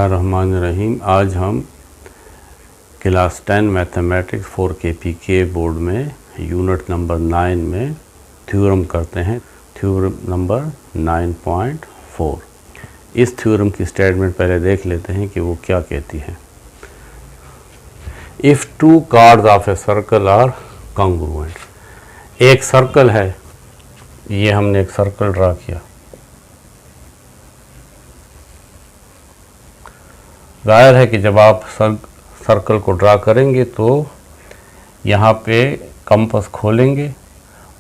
बिस्मिल्लाहिर्रहमानिर्रहीम। आज हम क्लास 10 मैथमेटिक्स 4 KPK बोर्ड में यूनिट नंबर 9 में थ्योरम करते हैं। Theorem number 9.4। इस थ्योरम की स्टेटमेंट पहले देख लेते हैं कि वो क्या कहती है। If two chords of a circle are congruent, एक सर्कल है, ये हमने एक सर्कल ड्रा किया। जाहिर है कि जब आप सर्कल को ड्रा करेंगे तो यहाँ पे कंपास खोलेंगे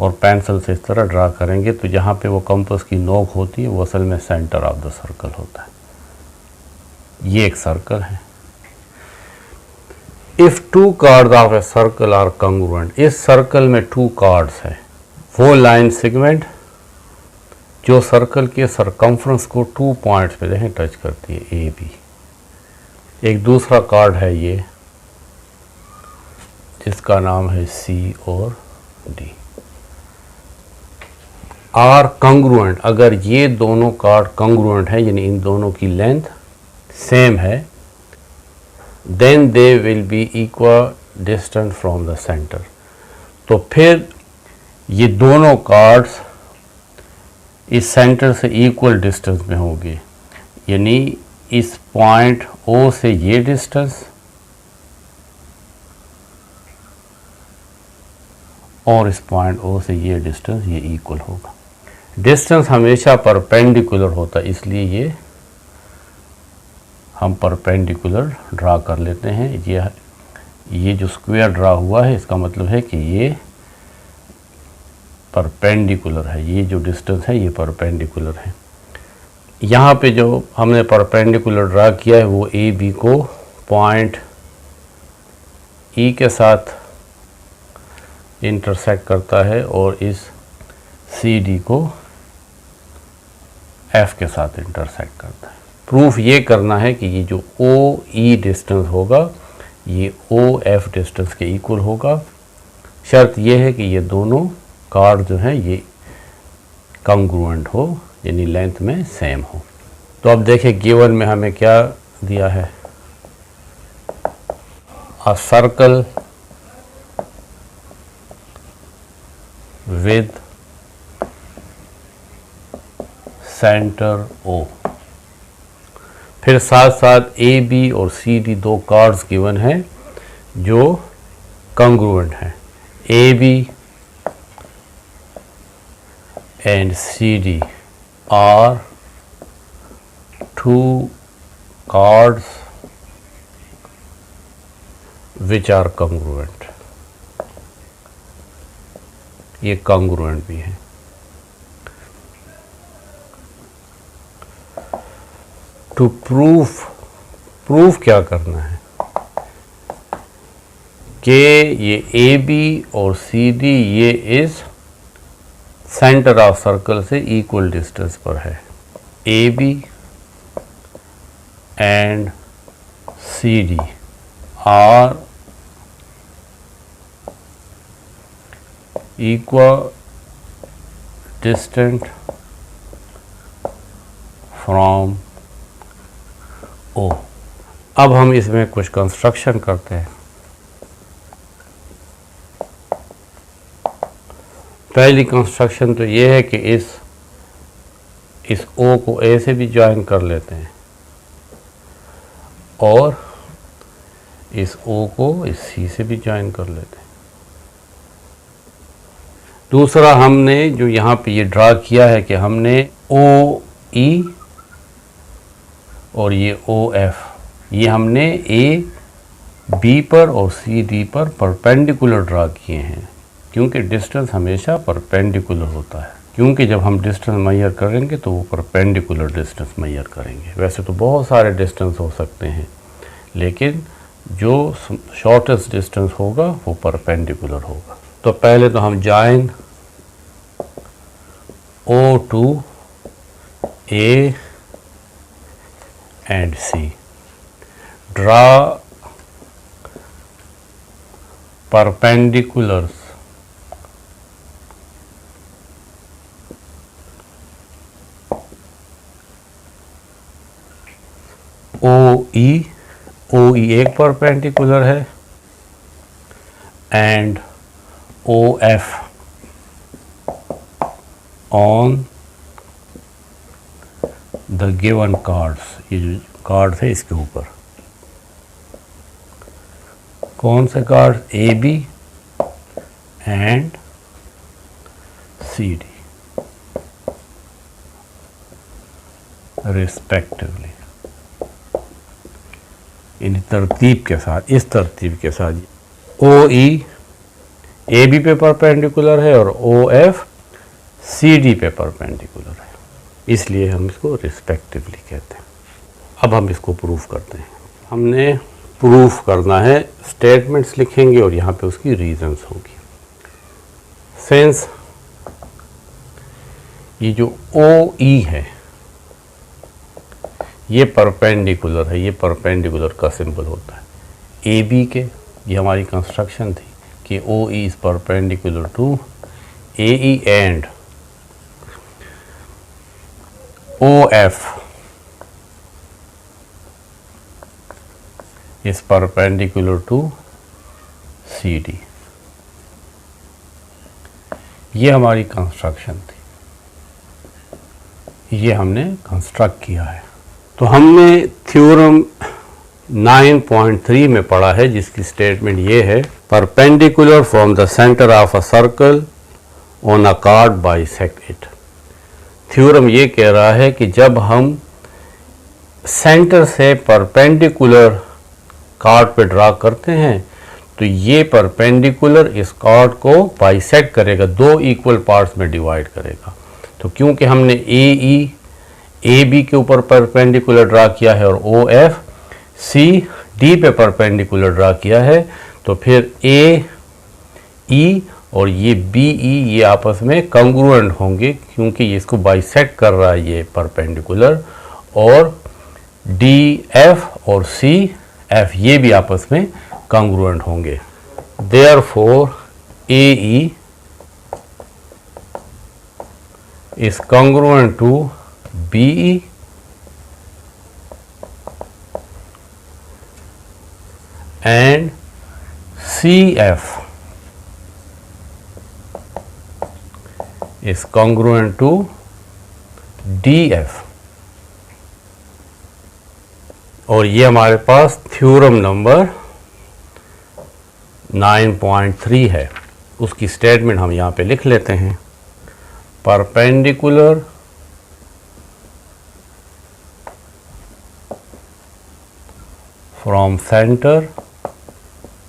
और पेंसिल से इस तरह ड्रा करेंगे, तो जहाँ पे वो कंपास की नोक होती है वो असल में सेंटर ऑफ द सर्कल होता है। ये एक सर्कल है। If two chords of a circle are congruent, इस सर्कल में टू कार्ड्स है। वो लाइन सेगमेंट जो सर्कल के सरकमफ्रेंस को 2 पॉइंट्स पे देखें टच करती है, ए बी। एक दूसरा कार्ड है ये, जिसका नाम है सी और डी। आर कॉन्ग्रुएंट, अगर ये दोनों कार्ड कॉन्ग्रुएंट है यानी इन दोनों की लेंथ सेम है, then they will be equal distant from the center. तो फिर ये दोनों कार्ड्स इस सेंटर से इक्वल डिस्टेंस में होंगे, यानी इस पॉइंट ओ से ये डिस्टेंस और इस पॉइंट ओ से ये डिस्टेंस ये इक्वल होगा। डिस्टेंस हमेशा परपेंडिकुलर होता है, इसलिए ये हम परपेंडिकुलर ड्रा कर लेते हैं। ये जो स्क्वायर ड्रा हुआ है इसका मतलब है कि ये परपेंडिकुलर है, ये जो डिस्टेंस है ये परपेंडिकुलर है। यहाँ पे जो हमने परपेंडिकुलर ड्रा किया है वो ए बी को पॉइंट ई के साथ इंटरसेक्ट करता है और इस सी डी को एफ के साथ इंटरसेक्ट करता है। प्रूफ ये करना है कि ये जो ओ ई डिस्टेंस होगा ये ओ एफ डिस्टेंस के इक्वल होगा। शर्त ये है कि ये दोनों कार्ड जो हैं ये कॉन्ग्रुएंट हो, यानी लेंथ में सेम हो। तो अब देखें गिवन में हमें क्या दिया है। A circle with center O, फिर साथ साथ ए बी और सी डी दो कार्ड्स गिवन हैं जो कॉन्ग्रुएंट हैं। A B and C D are two cards which are congruent। ये congruent भी है। to proof क्या करना है कि ये ए बी और सी डी ये इस सेंटर ऑफ सर्कल से इक्वल डिस्टेंस पर है। A B and C D are equal distant from O. अब हम इसमें कुछ कंस्ट्रक्शन करते हैं। पहली कंस्ट्रक्शन तो ये है कि इस ओ को ए से भी ज्वाइन कर लेते हैं और इस ओ को इस सी से भी ज्वाइन कर लेते हैं। दूसरा हमने जो यहाँ पे ये ड्रा किया है कि हमने ओ ई और ये ओ एफ ये हमने ए बी पर और सी डी पर परपेंडिकुलर ड्रा किए हैं, क्योंकि डिस्टेंस हमेशा परपेंडिकुलर होता है। क्योंकि जब हम डिस्टेंस मेजर करेंगे तो वो परपेंडिकुलर डिस्टेंस मेजर करेंगे। वैसे तो बहुत सारे डिस्टेंस हो सकते हैं, लेकिन जो शॉर्टेस्ट डिस्टेंस होगा वो परपेंडिकुलर होगा। तो पहले तो हम join O to A and C, draw perpendiculars O E एक परपेंडिकुलर है and O F on the given chords, ये जो कार्ड है इसके ऊपर कौन से chord, A B and C D respectively, इन तरतीब के साथ, इस तरतीब के साथ ओ ई ए बी पे परपेंडिकुलर है और ओ एफ सी डी पे परपेंडिकुलर है, इसलिए हम इसको रिस्पेक्टिवली कहते हैं। अब हम इसको प्रूफ करते हैं। हमने प्रूफ करना है, स्टेटमेंट्स लिखेंगे और यहाँ पे उसकी रीजंस होगी। सिंस ये जो ओ ई है ये परपेंडिकुलर है, ये परपेंडिकुलर का सिंबल होता है ए बी के, ये हमारी कंस्ट्रक्शन थी कि O E is perpendicular to A E and O F is perpendicular to CD। ये हमारी कंस्ट्रक्शन थी, ये हमने कंस्ट्रक्ट किया है। तो हमने थ्योरम 9.3 में पढ़ा है जिसकी स्टेटमेंट ये है, perpendicular from the centre of a circle on a card bisect it. Theorem ये कह रहा है कि जब हम सेंटर से परपेंडिकुलर कार्ड पे ड्रा करते हैं तो ये परपेंडिकुलर इस कार्ड को बाइसेक्ट करेगा, दो इक्वल पार्ट्स में डिवाइड करेगा। तो क्योंकि हमने ए बी के ऊपर परपेंडिकुलर ड्रा किया है और ओ एफ सी डी पे परपेंडिकुलर ड्रा किया है, तो फिर ए ई और ये बी ई ये आपस में कंग्रुएंट होंगे क्योंकि ये इसको बाइसेक्ट कर रहा है ये परपेंडिकुलर, और डी एफ और सी एफ ये भी आपस में कंग्रुएंट होंगे। Therefore A E is congruent to B E and C F is congruent to DF। और ये हमारे पास थ्योरम नंबर 9.3 है, उसकी स्टेटमेंट हम यहाँ पे लिख लेते हैं। Perpendicular from centre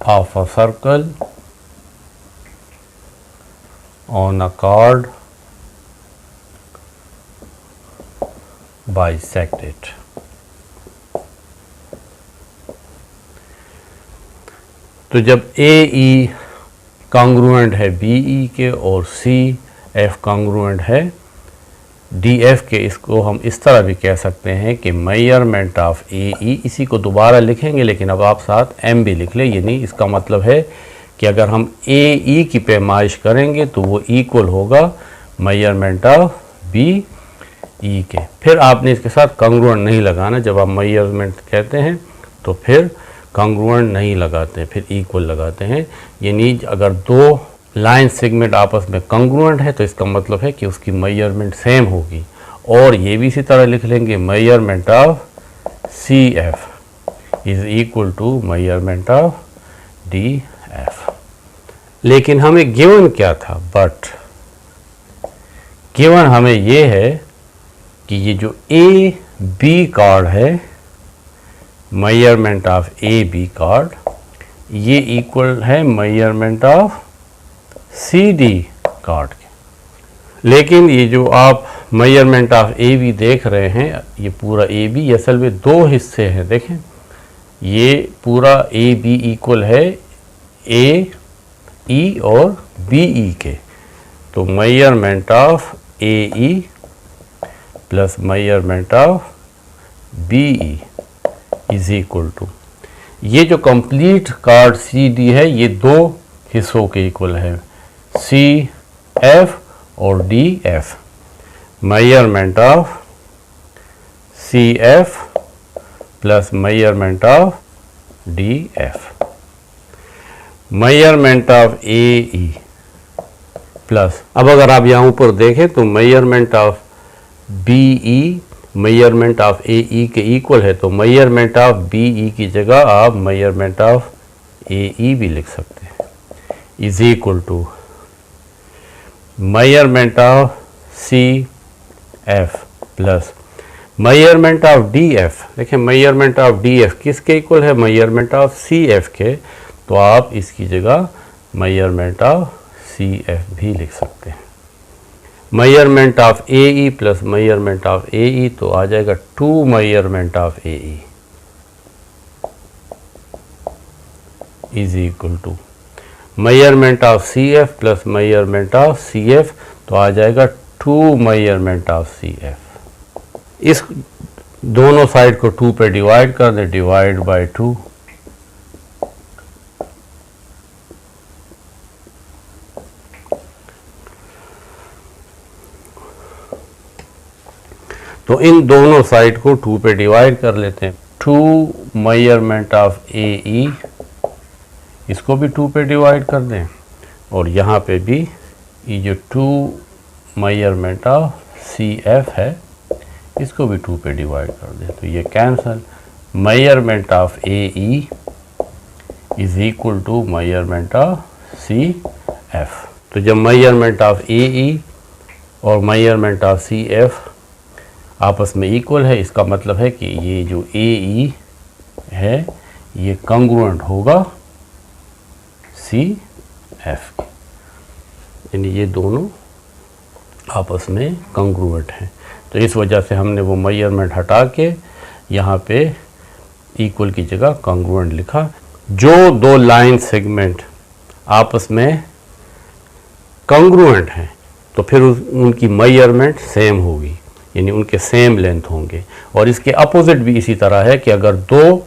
of a circle on a card bisect it। तो जब ए ई कॉन्ग्रुएंट है बी ई के और सी एफ कॉन्ग्रुएंट है डी एफ के, इसको हम इस तरह भी कह सकते हैं कि मेजरमेंट ऑफ ए ई, इसी को दोबारा लिखेंगे लेकिन अब आप साथ एम भी लिख लें, यानी इसका मतलब है कि अगर हम ए ई की पैमाइश करेंगे तो वो इक्वल होगा मेजरमेंट ऑफ बी ई के। फिर आपने इसके साथ कॉन्ग्रुएंट नहीं लगाना, जब आप मेजरमेंट कहते हैं तो फिर कॉन्ग्रुएंट नहीं लगाते, फिर इक्वल लगाते हैं। यानी अगर दो लाइन सेगमेंट आपस में कॉन्ग्रुएंट है तो इसका मतलब है कि उसकी मेजरमेंट सेम होगी। और ये भी इसी तरह लिख लेंगे, measurement of C F is equal to measurement of D F. लेकिन हमें गिवन क्या था, बट गिवन हमें ये है कि ये जो ए बी कार्ड है, measurement of A B chord, ये इक्वल है measurement of C D chord के। लेकिन ये जो आप मेजरमेंट ऑफ ए बी देख रहे हैं, ये पूरा ए बी असल में दो हिस्से हैं। देखें, ये पूरा ए बी इक्वल है ए ई और बी ई के। तो measurement of A E plus measurement of B E is equal to, ये जो कंप्लीट कार्ड सी डी है ये दो हिस्सों के इक्वल है, सी एफ और D F. Measurement of C F plus measurement of D F, measurement of A E plus, अब अगर आप यहाँ ऊपर देखें तो measurement of B E measurement of A E के इक्वल है, तो मेजरमेंट ऑफ बी ई की जगह आप मेजरमेंट ऑफ ए ई भी लिख सकते हैं, is equal to measurement of C F plus measurement of D F. देखिए मेजरमेंट ऑफ डी एफ किसके इक्वल है, मेजरमेंट ऑफ सी एफ के, तो आप इसकी जगह मेजरमेंट ऑफ सी एफ भी लिख सकते हैं। Measurement of A E plus measurement of A E, तो आ जाएगा 2 measurement of A E is equal to measurement of C F plus measurement of C F, तो आ जाएगा 2 मेजरमेंट ऑफ सी एफ। इस दोनों साइड को 2 पे डिवाइड कर दें, डिवाइड बाय 2, तो इन दोनों साइड को 2 पे डिवाइड कर लेते हैं। 2 मेजरमेंट ऑफ ए ई, इसको भी 2 पे डिवाइड कर दें, और यहाँ पे भी ये जो 2 मेजरमेंट ऑफ सी एफ है इसको भी 2 पे डिवाइड कर दें, तो ये cancel. Measurement of A E is equal to measurement of C F. तो जब मेजरमेंट ऑफ ए ई और मेजरमेंट ऑफ सी एफ आपस में इक्वल है, इसका मतलब है कि ये जो ए ई है ये कॉन्ग्रुएंट होगा सी एफ के, यानी ये दोनों आपस में कॉन्ग्रुएंट हैं। तो इस वजह से हमने वो मेजरमेंट हटा के यहाँ पे इक्वल की जगह कॉन्ग्रुएंट लिखा। जो दो लाइन सेगमेंट आपस में कॉन्ग्रुएंट हैं तो फिर उनकी मेजरमेंट सेम होगी, यानी उनके सेम लेंथ होंगे। और इसके अपोजिट भी इसी तरह है कि अगर दो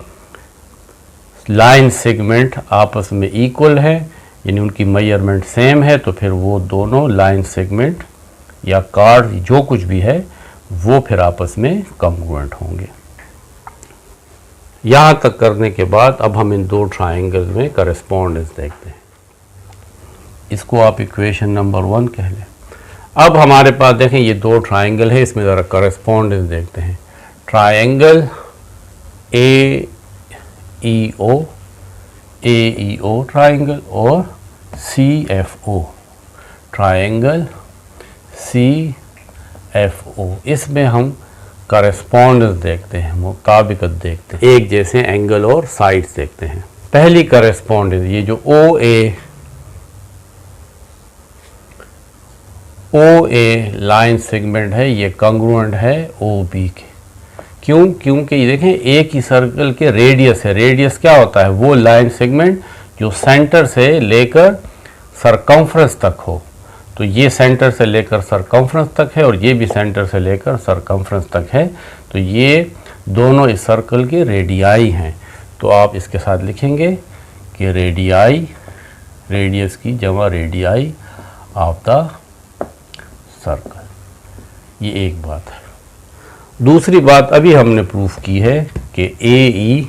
लाइन सेगमेंट आपस में इक्वल है यानी उनकी मेजरमेंट सेम है, तो फिर वो दोनों लाइन सेगमेंट या कार्ड जो कुछ भी है वो फिर आपस में कॉन्ग्रुएंट होंगे। यहाँ तक करने के बाद अब हम इन दो ट्राइंगल में करेस्पॉन्डेंस देखते हैं। इसको आप इक्वेशन नंबर 1 कह लें। अब हमारे पास देखें ये दो ट्राइंगल है, इसमें ज़रा करेस्पॉन्डेंस देखते हैं। Triangle A E O triangle और C F O triangle C F O, इसमें हम करेस्पॉन्डेंस देखते हैं, मुताबिकत देखते हैं, एक जैसे एंगल और साइड्स देखते हैं। पहली करेस्पॉन्डेंस ये जो ओ ए लाइन सेगमेंट है ये कॉन्ग्रुएंट है ओ बी के। क्यों? क्योंकि ये देखें एक ही सर्कल के रेडियस है। रेडियस क्या होता है? वो लाइन सेगमेंट जो सेंटर से लेकर सरकमफ्रेंस तक हो। तो ये सेंटर से लेकर सरकमफ्रेंस तक है और ये भी सेंटर से लेकर सरकमफ्रेंस तक है, तो ये दोनों इस सर्कल के रेडियाई हैं। तो आप इसके साथ लिखेंगे कि रेडियाई, रेडियस की जमा रेडियाई ऑफ द सर्कल। ये एक बात है। दूसरी बात अभी हमने प्रूफ की है कि A E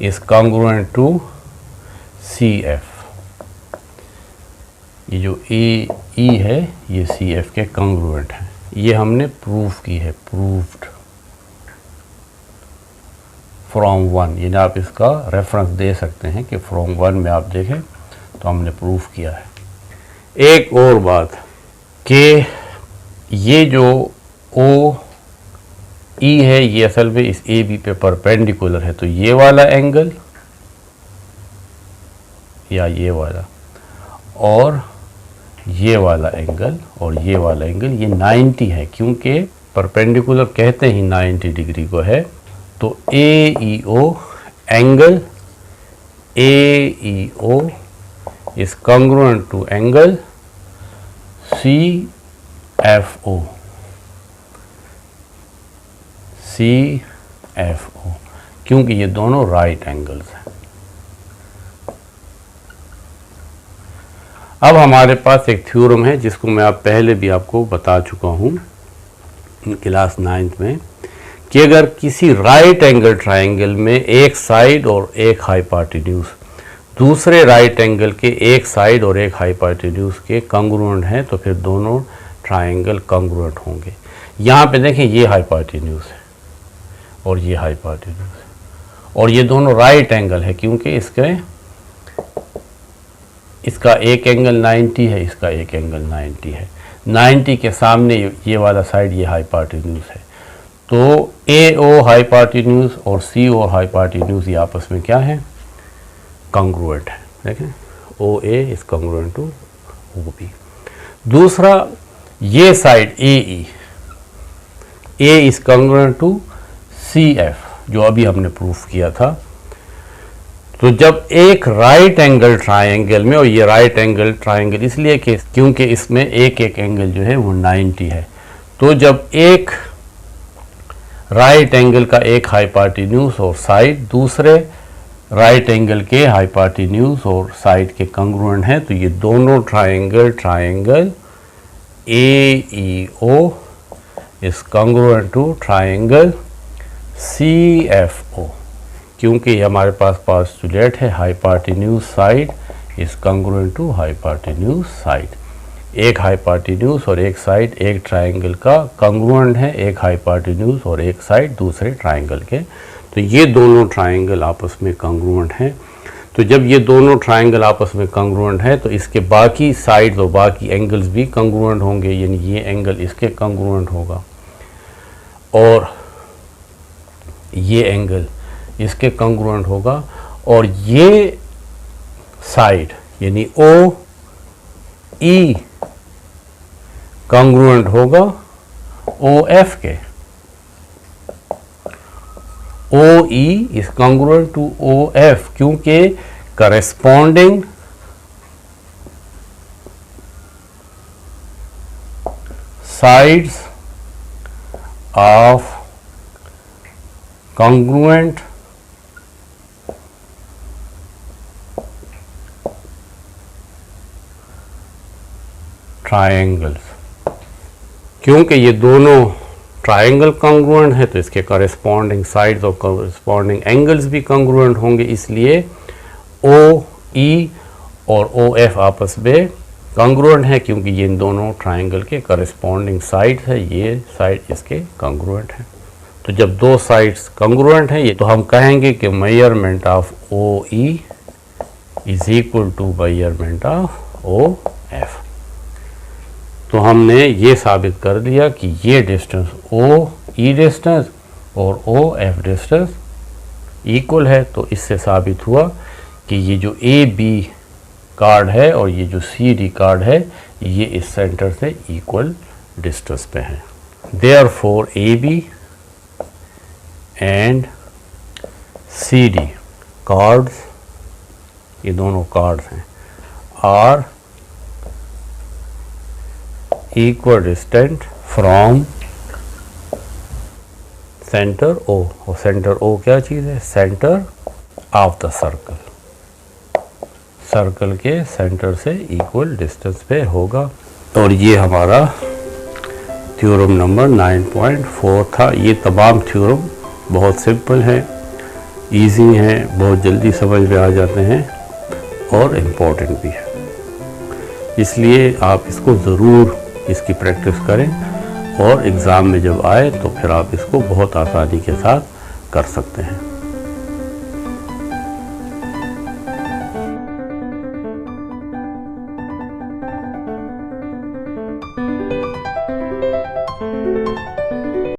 is congruent to C F. ये जो ए ई है ये सी एफ के कॉन्ग्रुएंट है। ये हमने प्रूफ की है, प्रूफ्ड फ्रॉम 1, यानी आप इसका रेफरेंस दे सकते हैं कि फ्रॉम 1 में आप देखें तो हमने प्रूफ किया है। एक और बात कि ये जो ओ ई है ये असल में इस ए बी पे परपेंडिकुलर है, तो ये वाला एंगल या ये वाला और ये वाला एंगल और ये वाला एंगल ये 90 है, क्योंकि परपेंडिकुलर कहते ही 90 डिग्री को है। तो A E O angle A E O is congruent to angle CFO, क्योंकि ये दोनों राइट एंगल्स हैं। अब हमारे पास एक थ्योरम है जिसको मैं आप पहले भी आपको बता चुका हूँ क्लास 9th में कि अगर किसी राइट एंगल ट्रायंगल में एक साइड और एक हाइपोटेन्यूज दूसरे राइट एंगल के एक साइड और एक हाइपोटेन्यूज के कॉन्ग्रुएंट हैं तो फिर दोनों ट्रायंगल कॉन्ग्रुएंट होंगे। यहाँ पे देखें ये हाइपोटेन्यूज है और ये हाइपोटेन्यूज है और ये दोनों राइट एंगल है क्योंकि इसका एक एंगल 90 है, इसका एक एंगल 90 है। 90 के सामने ये वाला साइड ये हाइपोटेन्यूज है। तो AO हाइपोटेन्यूज और CO हाइपोटेन्यूज ये आपस में क्या है? कॉन्ग्रुएंट है। देखें OA is congruent to OB। दूसरा ये side AE, A is congruent to CF जो अभी हमने प्रूफ किया था। तो जब एक राइट एंगल ट्रायंगल में, और ये राइट एंगल ट्रायंगल इसलिए कि क्योंकि इसमें एक एक एंगल जो है वो 90 है, तो जब एक राइट एंगल का एक हाइपोटेन्यूज और साइड दूसरे राइट एंगल के हाइपोटेन्यूज और साइड के कॉन्ग्रुएंट है तो ये दोनों triangle AEO is congruent to triangle CFO क्योंकि हमारे पास पोस्टुलेट है hypotenuse side is congruent to hypotenuse side. एक हाइपोटेन्यूज और एक साइड एक ट्रायंगल का कॉन्ग्रुएंट है, एक हाइपोटेन्यूज और एक साइड दूसरे ट्रायंगल के। तो ये दोनों ट्रायंगल आपस में कॉन्ग्रुएंट हैं। तो जब ये दोनों ट्रायंगल आपस में कॉन्ग्रुएंट है तो इसके बाकी साइड्स और बाकी एंगल्स भी कॉन्ग्रुएंट होंगे, यानी ये एंगल इसके कॉन्ग्रुएंट होगा और ये एंगल इसके कॉन्ग्रुएंट होगा और ये साइड यानी OE कॉन्ग्रुएंट होगा OF के। OE is congruent to OF क्योंकि corresponding sides of congruent triangles, क्योंकि ये दोनों ट्रायंगल कॉन्ग्रुएंट है तो इसके कॉरेस्पॉन्डिंग साइड्स और कॉरेस्पॉन्डिंग एंगल्स भी कॉन्ग्रुएंट होंगे, इसलिए OE और OF आपस में कॉन्ग्रुएंट है क्योंकि ये इन दोनों ट्रायंगल के कॉरेस्पॉन्डिंग साइड्स है, ये साइड इसके कॉन्ग्रुएंट है। तो जब दो साइड्स कॉन्ग्रुएंट है ये तो हम कहेंगे कि measurement of OE is equal to measurement of OF। तो हमने ये साबित कर दिया कि ये डिस्टेंस OE डिस्टेंस और OF डिस्टेंस इक्वल है। तो इससे साबित हुआ कि ये जो AB कार्ड है और ये जो CD कार्ड है ये इस सेंटर से इक्वल डिस्टेंस पे है। Therefore AB and CD chords, ये दोनों कार्ड्स हैं, are equal distant from center O। और सेंटर O क्या चीज़ है? Center of the circle, circle के सेंटर से इक्वल डिस्टेंस पे होगा। और ये हमारा थ्योरम नंबर 9.4 था। ये तमाम थ्योरम बहुत सिंपल है, इजी हैं, बहुत जल्दी समझ में आ जाते हैं और इम्पोर्टेंट भी है, इसलिए आप इसको ज़रूर इसकी प्रैक्टिस करें और एग्ज़ाम में जब आए तो फिर आप इसको बहुत आसानी के साथ कर सकते हैं।